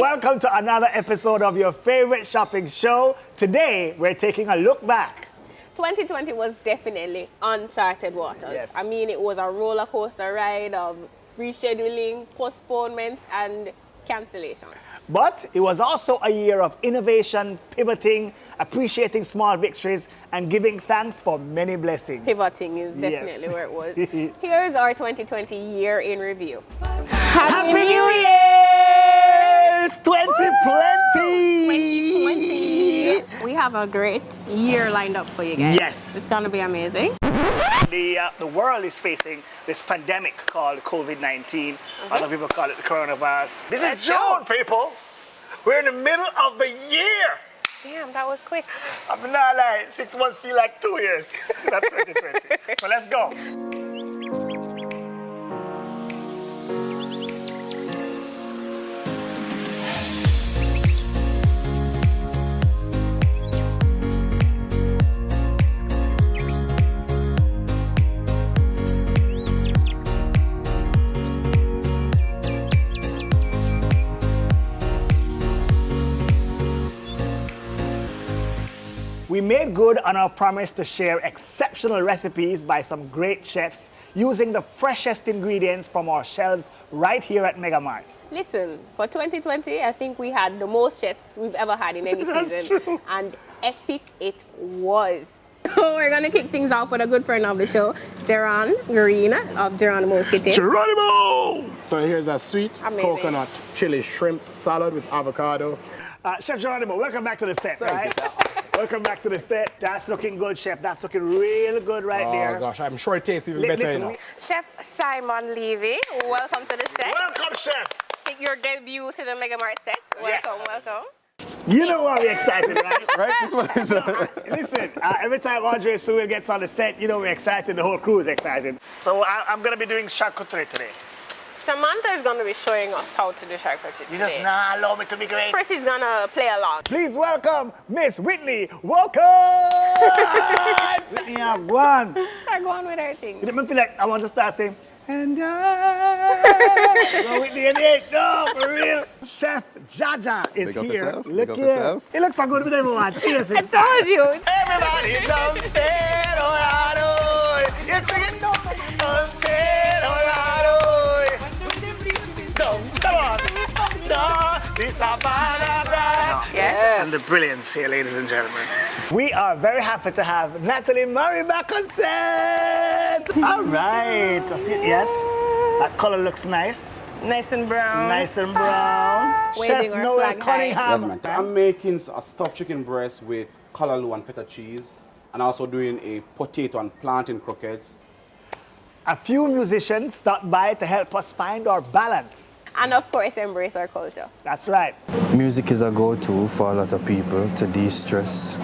Welcome to another episode of your favorite shopping show. Today, we're taking a look back. 2020 was definitely uncharted waters. Yes. I mean, it was a roller coaster ride of rescheduling, postponements, and cancellation. But it was also a year of innovation, pivoting, appreciating small victories, and giving thanks for many blessings. Pivoting is definitely Yes. where it was. Here's our 2020 year in review. Happy New Year! 2020! 2020. We have a great year lined up for you guys. Yes. It's gonna be amazing. The world is facing this pandemic called COVID-19. Other people call it the coronavirus. This is June, people. We're in the middle of the year. Damn, that was quick. I'm not lying. 6 months feel like 2 years. That's 2020. So let's go. We made good on our promise to share exceptional recipes by some great chefs using the freshest ingredients from our shelves right here at MegaMart. Listen, for 2020, I think we had the most chefs we've ever had in any That's season. true. And epic it was. We're gonna kick things off with a good friend of the show, Geron Green of Geronimo's Kitchen. Geronimo! So here's a sweet Amazing. coconut chili shrimp salad with avocado. Chef Geronimo, welcome back to the set, Thank right? you, sir. Welcome back to the set. That's looking good, Chef. That's looking real good right there. Oh gosh, I'm sure it tastes even Listen, better, you know. Chef Simon Levy, welcome to the set. Welcome, Chef. Your debut to the MegaMart set. Yes. Welcome. You know why we're excited, right? Right? This one is Listen, every time Andre Sewell gets on the set, you know we're excited. The whole crew is excited. So I'm going to be doing charcuterie today. Samantha is going to be showing us how to do charcuterie You today. just not allow me to be great. Chris is going to play along. Please welcome Miss Whitney. Welcome! Whitney, have one. Start going with her thing. You don't feel like I want to start saying, and I. Go Whitney and eight. No, for real. Chef Jaja is Big up here. yourself. Look Big up here. yourself. It looks so good with everyone. Yes, I told you. Everybody jumping around. You're singing come on. Yes. And the brilliance here, ladies and gentlemen. We are very happy to have Natalie Murray back on set. All right. I see, yes, that color looks nice. Nice and brown. Nice and brown. Waving Chef our Noel flag high. Cunningham. Yes, man. I'm making a stuffed chicken breast with callaloo and feta cheese, and also doing a potato and plantain croquettes. A few musicians stopped by to help us find our balance. And of course, embrace our culture. That's right. Music is a go-to for a lot of people to de-stress.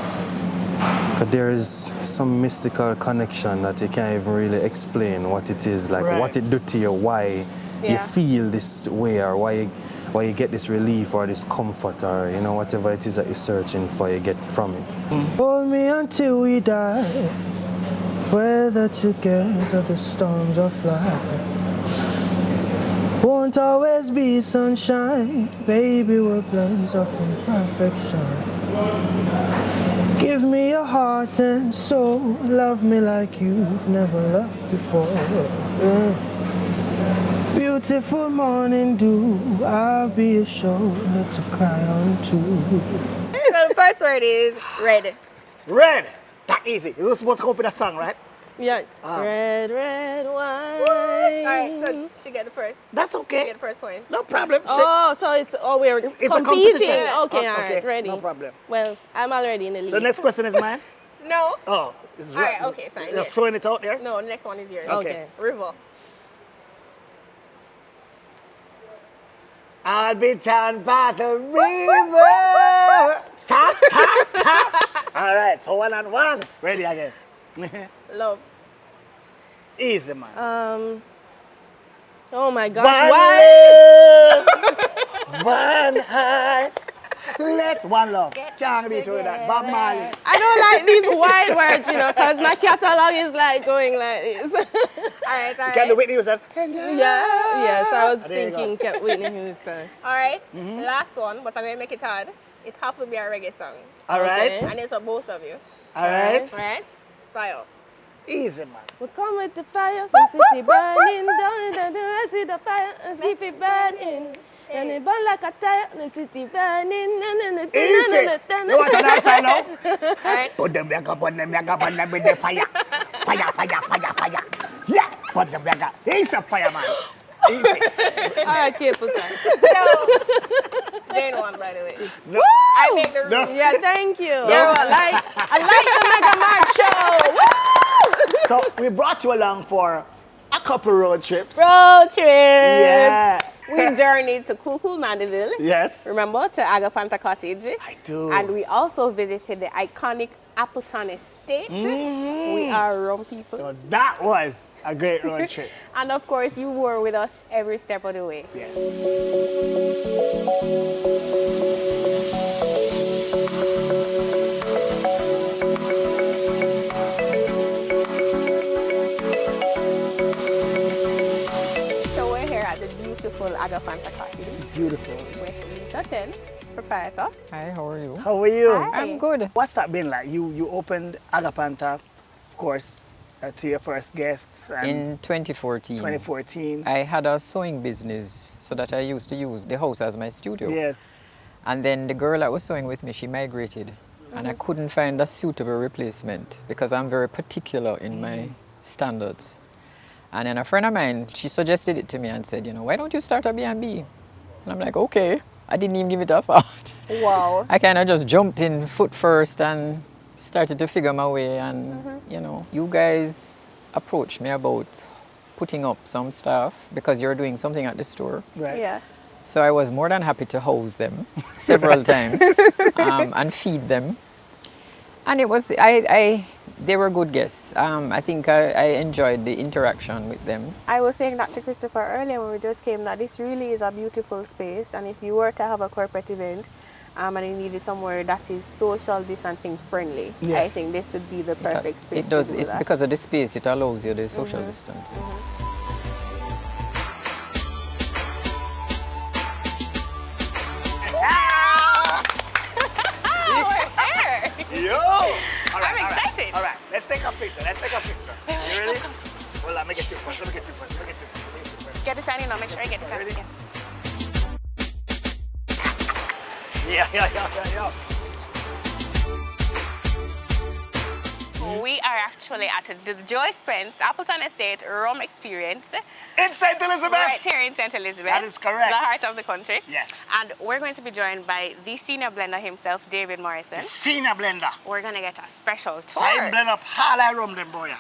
But there is some mystical connection that you can't even really explain what it is, like Right. what it do to you, why you Yeah. feel this way, or why you get this relief or this comfort, or you know, whatever it is that you're searching for, you get from it. Hold me until we die, weather together the storms of life. Won't always be sunshine, baby, we're blends of imperfection. Give me your heart and soul, love me like you've never loved before. Yeah. Beautiful morning dew, I'll be a shoulder to cry on to. So the first word is red. Red. That easy. You were supposed to come up with a song, right? Yeah. Red, red wine. All right, so she get the first. That's She okay. get the first point. No problem. Oh, so we're It's a competing. competition. Okay, all Okay, right, ready. no problem. Well, I'm already in the lead. So next question is mine. No. Oh, this is All right, okay, fine, Just yes. throwing it out there. No, the next one is yours. Okay. River. I'll be down by the river. Tap, tap, tap. All right, so 1-on-1. Ready again. Love. Easy, man. Oh my gosh, One why? love, one heart. Let's one love. Can't be true that. Bob Marley. I don't like these wide words, you know, because my catalog is like going like this. All right, all Can the right. Whitney Houston? Yeah, so I was There you go. thinking Kept Whitney Houston. All right, last one, but I'm going to make it hard. It has to be a reggae song. All right. Okay. And it's for both of you. All right. All right? Fire. Easy, man. We come with the fire, so city burning down, and see the fire, and keep it burning. And it burn like a tire, the city burning. Easy. You want to dance right now? All right. Put them back up, with the fire. Fire. Yeah, put them back up. He's a fireman. Easy. All right, cable time. Jane won, by the way. No. I make the No. Yeah, thank you. I like the MegaMart show. Woo! So we brought you along for a couple road trips. road trip. Yeah. We journeyed to Cool Mandeville. Yes. Remember, to Agapanta Cottage. I do. And we also visited the iconic Appleton Estate. We are rum people. So that was a great road trip. And of course, you were with us every step of the way. Yes. So we're here at the beautiful Agapanta Cottage Beautiful. with Lisa Chen, proprietor. Hi, how are you? How are you? Hi. I'm good. What's that been like? You opened Agapanta, of course, to your first guests and In 2014, 2014. I had a sewing business so that I used to use the house as my studio. Yes. And then the girl that was sewing with me, she migrated. And I couldn't find a suitable replacement because I'm very particular in my standards. And then a friend of mine, she suggested it to me and said, you know, why don't you start a B&B? And I'm like, okay. I didn't even give it a thought. Wow. I kind of just jumped in foot first and started to figure my way. And, you know, you guys approached me about putting up some stuff because you're doing something at the store. Right. Yeah. So I was more than happy to house them several times and feed them. And it was, they were good guests. I think I enjoyed the interaction with them. I was saying that to Christopher earlier when we just came, that this really is a beautiful space. And if you were to have a corporate event and you needed somewhere that is social distancing friendly, I Yes. think this would be the perfect space It does, to do that. because of the space, it allows you the social distance. Yo! All right, I'm excited. All right, let's take a picture. You ready? Well, let me get you first. Let me get you first. Get the sign in now, make sure you get the sign in. Ready? Yes. Yeah. We are actually at the Joy Spence Appleton Estate Rum Experience In St. Elizabeth. right here in St. Elizabeth. That is correct. The heart of the country. Yes. And we're going to be joined by the senior blender himself, David Morrison. Senior blender. We're going to get a special tour. So I blend up all I rum them boy.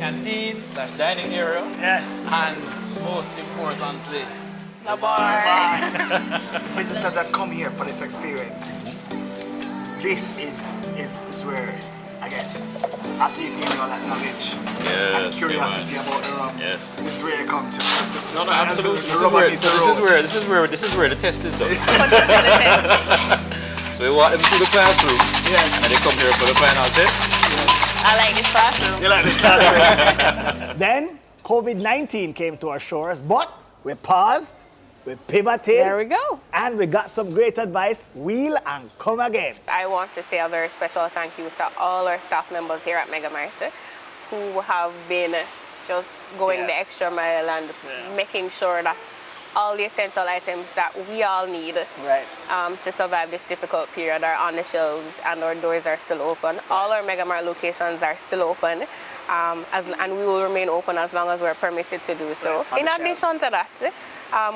Canteen/dining area, Yes. and most importantly, The bar. Visitors that come here for this experience, this is where, I guess, after you gain all that knowledge and Yes, curiosity about the rum, Yes. this is where you come to. no, absolutely. The This is rubber where meets the road. this is where the test is done. Put it to the test. So we walk them through the classroom, Yes. and they come here for the final test. I like this classroom. You like this class? Then COVID-19 came to our shores, but we paused, we pivoted, There we go. and we got some great advice. Wheel and come again. I want to say a very special thank you to all our staff members here at MegaMart who have been just going Yeah. the extra mile and making sure that all the essential items that we all need Right. to survive this difficult period are on the shelves and our doors are still open. All our MegaMart locations are still open and we will remain open as long as we're permitted to do so. Right, on In the addition shelves. to that,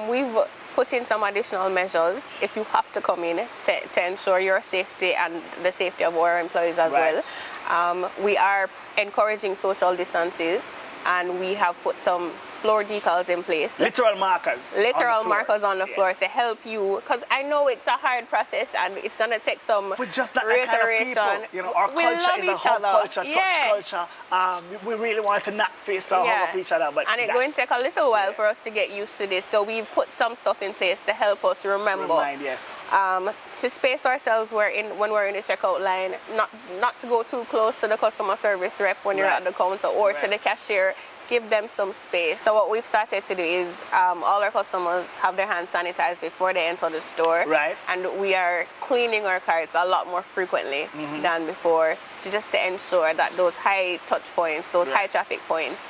we've put in some additional measures if you have to come in to ensure your safety and the safety of our employees as Right. well. We are encouraging social distancing, and we have put some floor decals in place. Literal markers. Literal on the markers on the floor yes. to help you, because I know it's a hard process and it's going to take some We're just not that kind of reiteration. people. You know, our We culture love is a each hug other. culture, touch Yeah. culture. We really wanted to not face or hug up each other, but and it's going to take a little while for us to get used to this. So we've put some stuff in place to help us remember. yes. To space ourselves when we're in the checkout line, not to go too close to the customer service rep when you're Right. at the counter or to Right. the cashier. Give them some space. So what we've started to do is all our customers have their hands sanitized before they enter the store. Right. And we are cleaning our carts a lot more frequently than before to ensure that those high touch points, those high traffic points,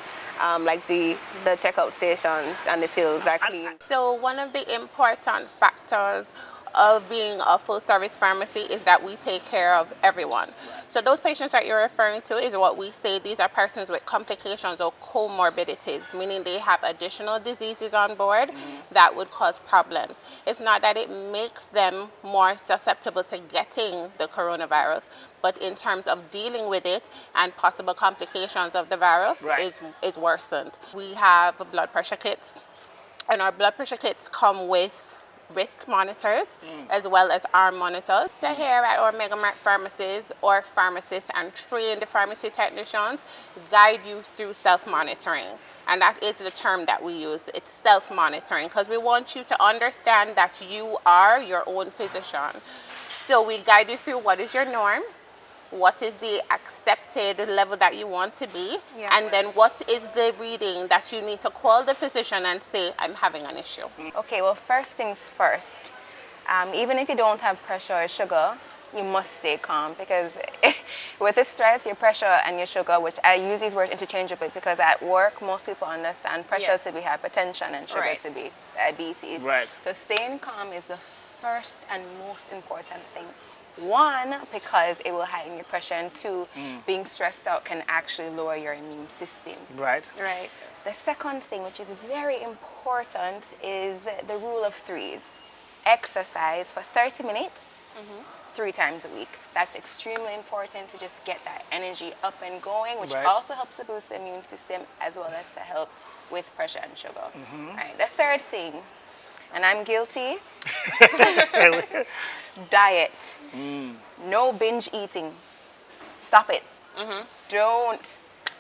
like the checkout stations and the tills are clean. So one of the important factors of being a full service pharmacy is that we take care of everyone. So those patients that you're referring to is what we say, these are persons with complications or comorbidities, meaning they have additional diseases on board that would cause problems. It's not that it makes them more susceptible to getting the coronavirus, but in terms of dealing with it and possible complications of the virus Right. is worsened. We have blood pressure kits, and our blood pressure kits come with wrist monitors as well as arm monitors. So here at our MegaMart pharmacies, or pharmacists and trained pharmacy technicians guide you through self-monitoring. And that is the term that we use. It's self-monitoring because we want you to understand that you are your own physician. So we guide you through what is your norm, what is the accepted level that you want to be, and then what is the reading that you need to call the physician and say, I'm having an issue. Okay, well, first things first. Even if you don't have pressure or sugar, you must stay calm, because with the stress, your pressure and your sugar, which I use these words interchangeably because at work, most people understand pressure to be hypertension and sugar to be diabetes. Right. So staying calm is the first and most important thing. One, because it will heighten your pressure, and two, being stressed out can actually lower your immune system. Right. Right. The second thing, which is very important, is the rule of threes. Exercise for 30 minutes, 3 times a week. That's extremely important to just get that energy up and going, which Right. also helps to boost the immune system as well as to help with pressure and sugar. Right. The third thing, and I'm guilty, diet. No binge eating. Stop it. Don't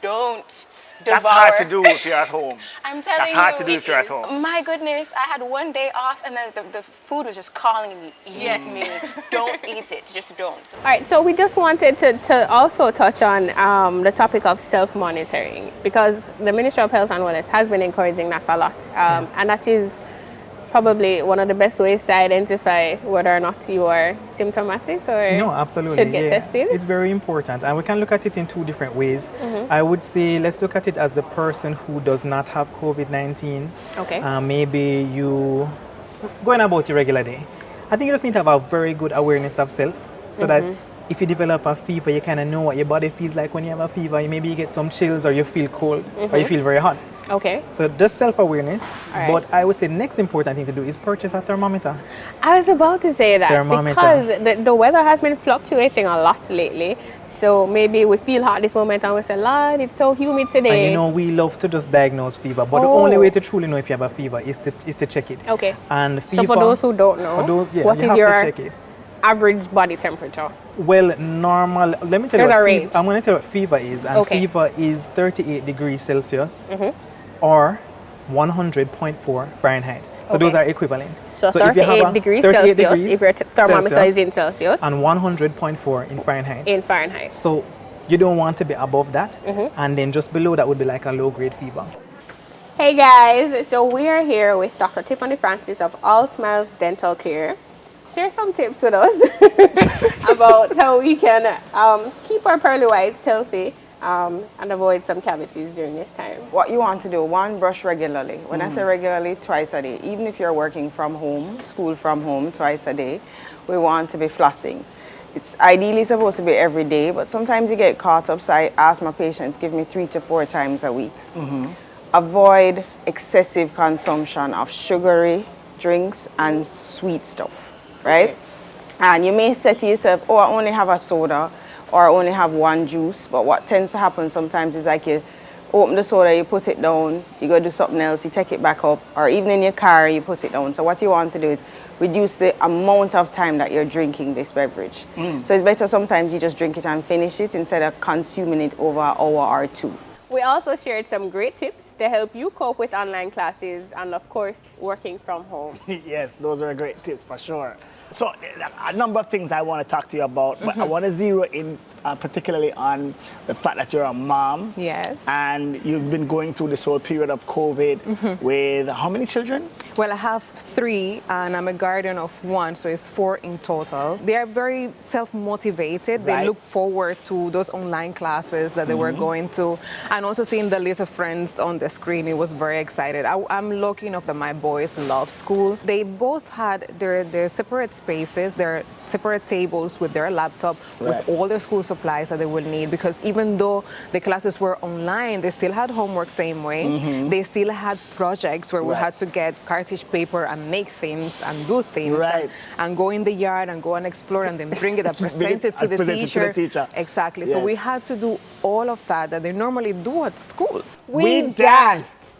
devour. That's hard to do if you're at home. I'm telling That's you. hard to do it if you're at is. home. My goodness, I had one day off and then the food was just calling me. Eat me. Don't eat it. Just don't. All right, so we just wanted to also touch on the topic of self-monitoring, because the Ministry of Health and Wellness has been encouraging that a lot. And that is probably one of the best ways to identify whether or not you are symptomatic or No, absolutely. should get tested. It's very important. And we can look at it in 2 different ways. I would say let's look at it as the person who does not have COVID-19. Okay. Maybe you going about your regular day. I think you just need to have a very good awareness of self, so that if you develop a fever, you kind of know what your body feels like when you have a fever. Maybe you get some chills, or you feel cold, or you feel very hot. Okay. So just self-awareness. All right. But I would say next important thing to do is purchase a thermometer. I was about to say that Thermometer. because the weather has been fluctuating a lot lately. So maybe we feel hot this moment and we say, Lord, it's so humid today. And you know, we love to just diagnose fever, but the only way to truly know if you have a fever is to check it. Okay. And fever, So for those who don't know, for those, yeah, what you is have your to check it. average body temperature? Well, normal. Let me tell There's you a what range. I'm going to tell you what fever is, and Okay. fever is 38 degrees Celsius or 100.4 Fahrenheit. So those are equivalent. So if you have 38 a degrees 38 Celsius degrees if your thermometer Celsius is in Celsius and 100.4 in Fahrenheit. in Fahrenheit. So you don't want to be above that, and then just below that would be like a low-grade fever. Hey guys, so we are here with Dr. Tiffany Francis of All Smiles Dental Care. Share some tips with us about how we can keep our pearly whites healthy and avoid some cavities during this time. What you want to do, one, brush regularly. When I say regularly, twice a day. Even if you're working from home, school from home, twice a day, we want to be flossing. It's ideally supposed to be every day, but sometimes you get caught up, so I ask my patients, give me 3 to 4 times a week. Avoid excessive consumption of sugary drinks, and sweet stuff, right? And you may say to yourself, oh, I only have a soda, or I only have one juice. But what tends to happen sometimes is like you open the soda, you put it down, you go do something else, you take it back up, or even in your car, you put it down. So what you want to do is reduce the amount of time that you're drinking this beverage. So it's better sometimes you just drink it and finish it instead of consuming it over an hour or two. We also shared some great tips to help you cope with online classes and, of course, working from home. Yes, those were great tips for sure. So a number of things I want to talk to you about, but I want to zero in particularly on the fact that you're a mom. Yes. And you've been going through this whole period of COVID with how many children? Well, I have 3 and I'm a guardian of 1, so it's 4 in total. They are very self-motivated. They Right. look forward to those online classes that they were going to. And also seeing the little friends on the screen, it was very excited. I'm lucky enough that my boys love school. They both had their separate spaces, their separate tables with their laptop, with all their school supplies that they would need, because even though the classes were online, they still had homework same way. They still had projects where we had to get cartridge paper and make things and do things and go in the yard and go and explore and then bring it and present it to the teacher. Exactly. So we had to do all of that they normally do at school. We danced.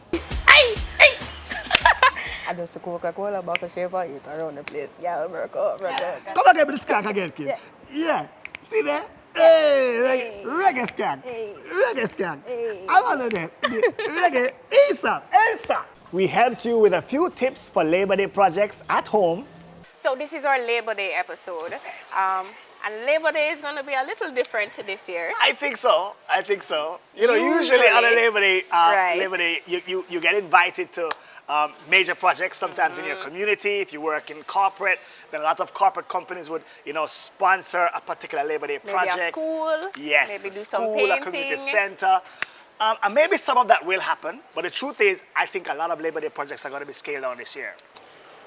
I just a Coca-Cola bottle shaver it around the place. Yeah, work out. Come on, give me the skank again, Kim. Yeah. See there? Hey, reggae skank. Reggae skank. I want to know that. Reggae. Elsa. We helped you with a few tips for Labor Day projects at home. So this is our Labor Day episode. And Labor Day is going to be a little different this year. I think so. You know, usually on a Labor Day, you get invited to major projects sometimes in your community. If you work in corporate, then a lot of corporate companies would, sponsor a particular Labor Day project. Maybe a school. Yes, maybe do school, some painting. a community center. And maybe some of that will happen. But the truth is, I think a lot of Labor Day projects are going to be scaled down this year.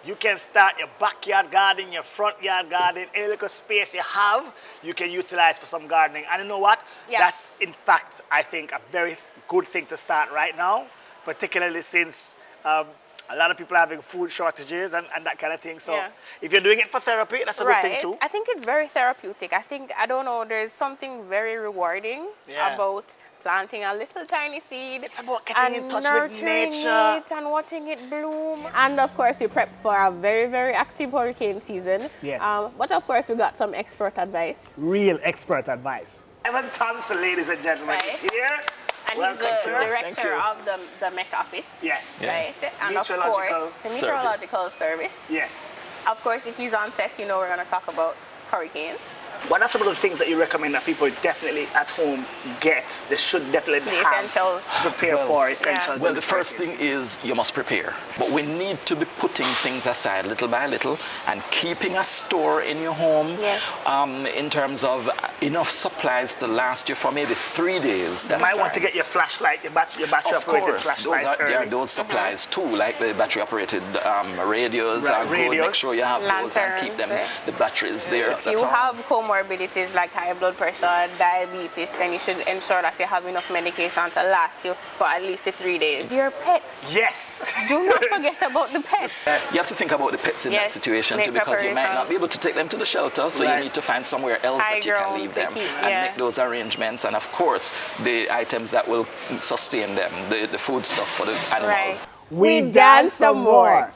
You can start your backyard garden, your front yard garden, any little space you have, you can utilize for some gardening. And you know what? Yeah. That's, in fact, I think a very good thing to start right now, particularly since a lot of people are having food shortages and that kind of thing. So if you're doing it for therapy, that's a good thing too. I think it's very therapeutic. I don't know, there's something very rewarding about planting a little tiny seed. It's about getting in touch with nature. It and watching it bloom. And of course, we prep for a very, very active hurricane season. Yes. But of course, we got some expert advice. Real expert advice. Evan Thompson, ladies and gentlemen, is here. And Welcome, he's the sir. director of the Met Office. Yes. Right? And of course, the Meteorological Service. Yes. Of course, if he's on set, we're going to talk about hurricanes. What are some of the things that you recommend that people definitely at home get? They should definitely The have essentials. to prepare for essentials. Well, the first thing is you must prepare. But we need to be putting things aside little by little and keeping a store in your home in terms of enough supplies to last you for maybe 3 days. You might want to get your flashlight, your battery operated flashlights. There are those supplies too, like the battery operated radios are good. Make sure you have those and keep them, the batteries there. If you have comorbidities like high blood pressure, diabetes, then you should ensure that you have enough medication to last you for at least 3 days. Your pets. Yes. Do not forget about the pets. Yes. You have to think about the pets in that situation too, because you might not be able to take them to the shelter, so you need to find somewhere else that you can leave them and make those arrangements. And of course, the items that will sustain them, the food stuff for the animals. We dance some more.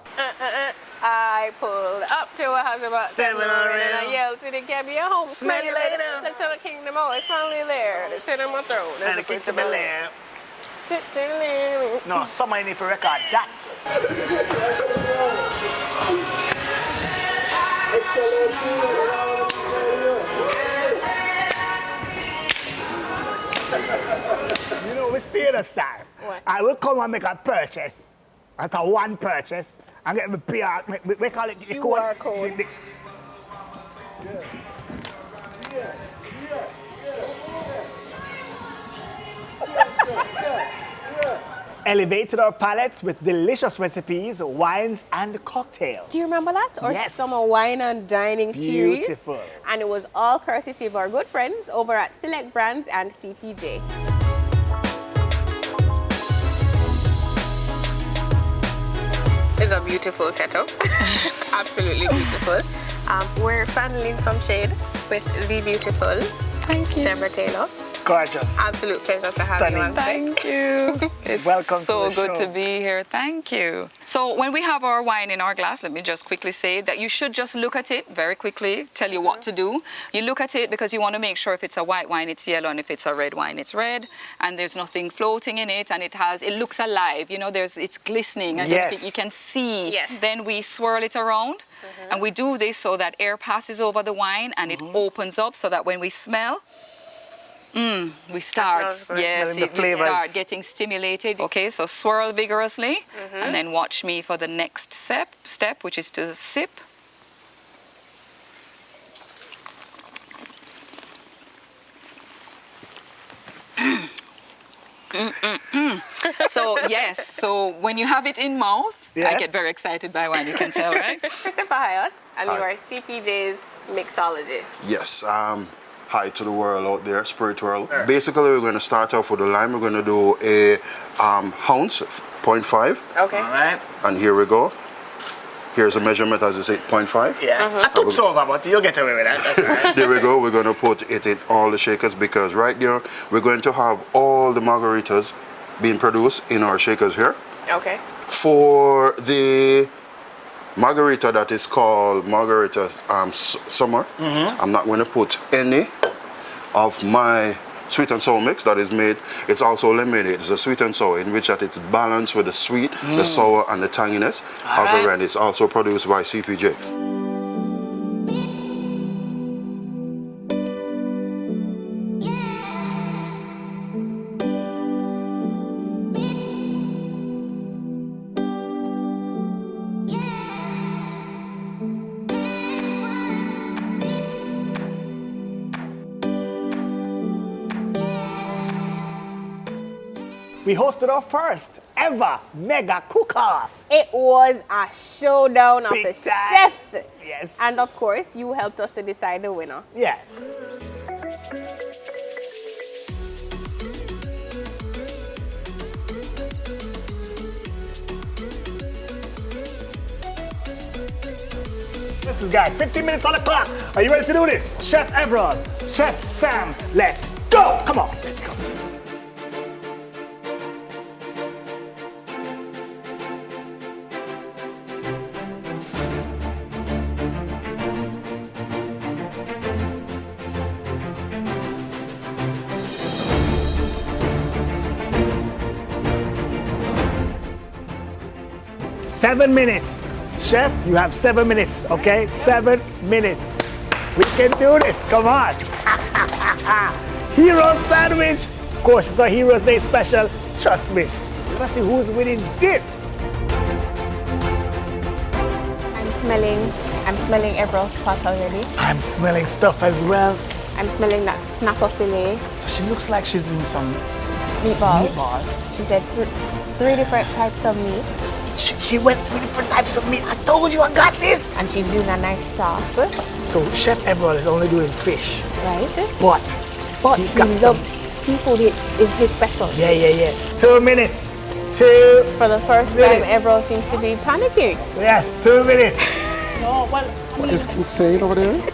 I pulled up to a house about 7 and I yelled to the cab, "You're home, smell you later. Look to the kingdom, oh, it's finally there. They sit on my throat. And the kids to Bel-Air. No, somebody need to record that. You know, we stay the style. I will come and make a purchase. That's a one purchase. And get the PR, we call it QR code. Elevated our palates with delicious recipes, wines, and cocktails. Do you remember that? Our Yes. summer wine and dining series. Beautiful. And it was all courtesy of our good friends over at Select Brands and CPJ. It's a beautiful setup. Absolutely beautiful. We're funneling some shade with the beautiful Deborah Taylor. Gorgeous. Absolute pleasure to have you on. Thank you. It's Welcome to so the good show. to be here. Thank you. So when we have our wine in our glass, let me just quickly say that you should just look at it very quickly, tell you what to do. You look at it because you want to make sure if it's a white wine, it's yellow, and if it's a red wine, it's red, and there's nothing floating in it, and it looks alive. You know, it's glistening, and Yes. you can see. Yes. Then we swirl it around, and we do this so that air passes over the wine, and it opens up so that when we smell, we start, Smelling the we flavors. start getting stimulated. Okay, so swirl vigorously, and then watch me for the next step, which is to sip. So yes, so when you have it in mouth, I Yes. get very excited by wine, you can tell, right? Christopher Hyatt, and you Hi. are CPJ's mixologist. Yes. Hi to the world out there, spirit world. Basically, we're going to start off with the lime. We're going to do a ounce, 0.5. Okay. All right. And here we go. Here's the measurement, as you say, 0.5. Yeah. I took some over, but you'll get away with that. That's all right. There we go. We're going to put it in all the shakers because right there, we're going to have all the margaritas being produced in our shakers here. Okay. For the margarita that is called Margarita Summer, I'm not going to put any of my sweet and sour mix that is made. It's also lemonade. It's a sweet and sour in which that it's balanced with the sweet, the sour, and the tanginess of the red. It's also produced by CPJ. We hosted our first ever mega cook-off. It was a showdown of Big the time. chefs. Yes. And of course, you helped us to decide the winner. Yeah. Listen, guys, 15 minutes on the clock. Are you ready to do this? Chef Everard, Chef Sam, let's go. Come on, let's go. Seven minutes. Chef, you have 7 minutes, okay? 7 minutes. We can do this, come on. Hero sandwich. Of course, it's a Heroes Day special. Trust me. Let's see who's winning this. I'm smelling Everald's pot already. I'm smelling stuff as well. I'm smelling that snapper fillet. So she looks like she's doing some Meatballs. She said three different types of meat. She went 3 different types of meat. I told you I got this. And she's doing a nice sauce. So Chef Everald is only doing fish. Right? But he got loves seafood is his special. Yeah. 2 minutes. 2 For the first time, Everald seems to be panicking. Yes, 2 minutes. No, well, What is he saying over there?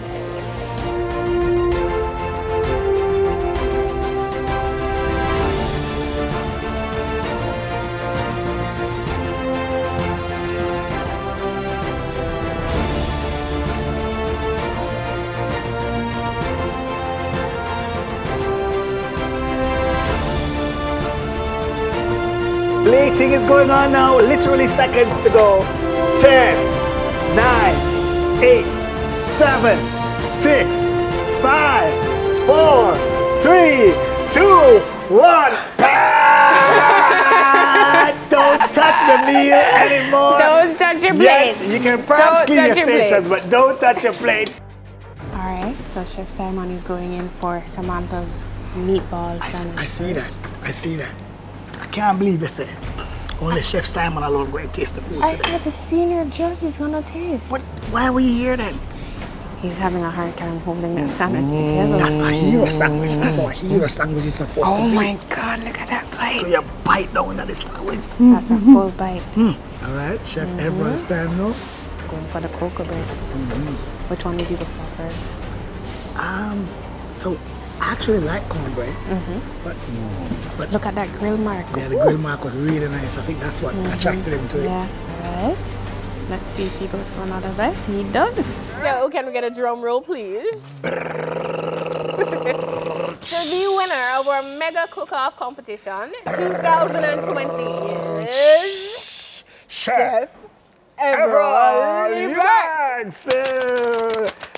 Plating is going on now, literally seconds to go. 10, 9, 8, 7, 6, 5, 4, 3, 2, 1. Don't touch the meal anymore. Don't touch your plate. Yes, you can perhaps Don't clean your touch your plate. stations, but don't touch your plate. All right, so Chef Simon is going in for Samantha's meatball sandwich. I see that. I see that. I can't believe you say only Chef Simon alone going to taste the food I today. said the senior judge is gonna taste. Why were you here then? He's having a hard time holding that sandwich together. That's a hero sandwich. That's what a hero sandwich is supposed to be. Oh my God, look at that bite. So you bite down into the sandwich. That's a full bite. All right, Chef Everyone's time now. It's going for the cocoa bread. Which one did you go for first? So I actually like cornbread, but Look at that grill mark. yeah, the grill mark was really nice. I think that's what attracted him to it. Yeah, all right. Let's see if he goes for another bite. He does. So can we get a drum roll, please? So the winner of our Mega Cook-Off competition 2020 is Chef Everett.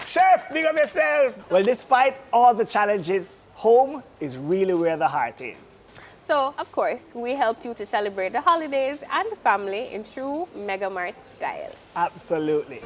Chef, big up yourself. Well, despite all the challenges, home is really where the heart is. So, of course, we helped you to celebrate the holidays and the family in true MegaMart style. Absolutely.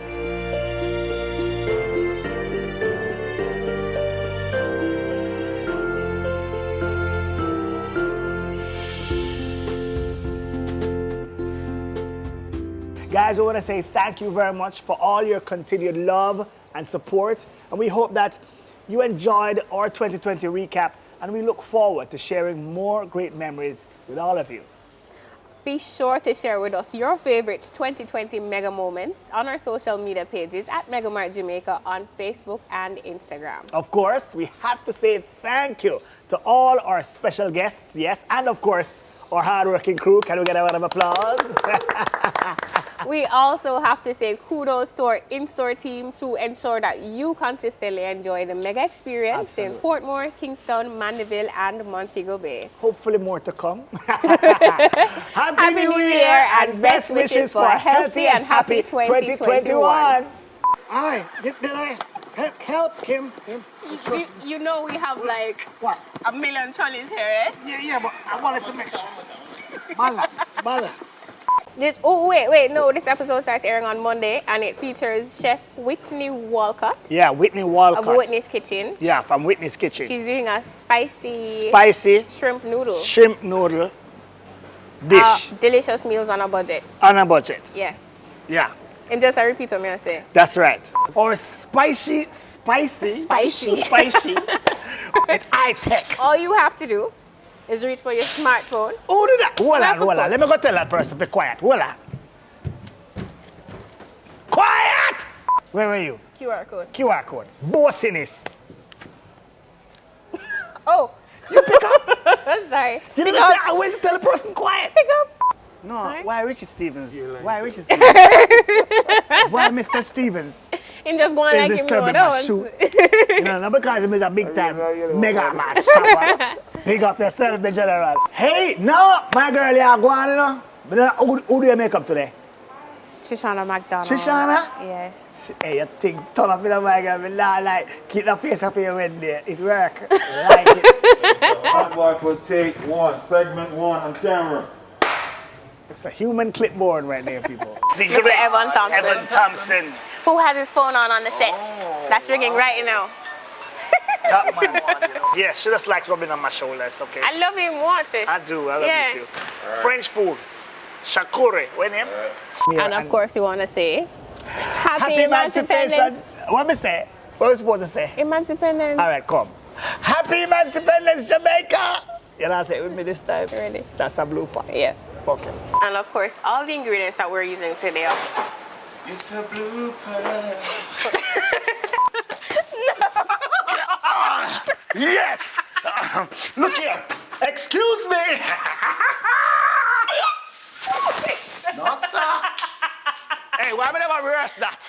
Guys, we want to say thank you very much for all your continued love and support. And we hope that you enjoyed our 2020 recap, and we look forward to sharing more great memories with all of you. Be sure to share with us your favorite 2020 Mega moments on our social media pages at MegaMart Jamaica on Facebook and Instagram. Of course, we have to say thank you to all our special guests, yes, and of course, our hardworking crew. Can we get a round of applause? We also have to say kudos to our in-store teams who ensure that you consistently enjoy the Mega experience in Portmore, Kingston, Mandeville, and Montego Bay. Hopefully more to come. Happy New Year and best wishes for a healthy and happy 2021. Aye, did I help him? You know we have like what? a million trolleys here, eh? Yeah, but I wanted to make sure. Balance. This episode starts airing on Monday and it features Chef Whitney Walcott. Yeah, Whitney Walcott. Of Whitney's Kitchen. Yeah, from Whitney's Kitchen. She's doing a spicy shrimp noodle dish. Delicious meals on a budget. On a budget. Yeah. Yeah. And just a repeat what I say. That's right. Or spicy. With high-tech. All you have to do is reach for your smartphone. Who did that? Hold on. Let me go tell that person to be quiet. Hold on. Quiet! Where were you? QR code. QR code. Bossiness. Oh. You pick up? Sorry. Did I went to tell the person quiet? Pick up. No, Sorry. Why Richie Stevens? Why Richie Stevens? Why Mr. Stevens? And just going like him shoot. No, because he's a big time MegaMart shopper. Pick up yourself, the general. Hey, no, my girl, you're going, you know. But who do you make up today? Shoshana McDonald. Shoshana? Yeah. Hey, you think turn off in the my girl, like, keep the face up your Wednesday. It work. Like it. That's why for take one, segment one on camera. It's a human clipboard right there, people. Mr. Evan Thompson. Evan Thompson. Who has his phone on the set? That's ringing right now. Top man one, you know. Yes, she just likes rubbing on my shoulder. It's okay. I love him, water. I do. I love you too. Right. French food. Shakure. What name? Right. And of course, you want to say Happy Emancipation. What me say? What are we supposed to say? Emancipation. All right, come. Happy Emancipation, Jamaica. You know what I say it with me this time? Ready. That's a blooper. Yeah. Okay. And of course, all the ingredients that we're using today are... It's a blooper. Yes! Look here. Excuse me. No, sir. Hey, why am I never rehearse that?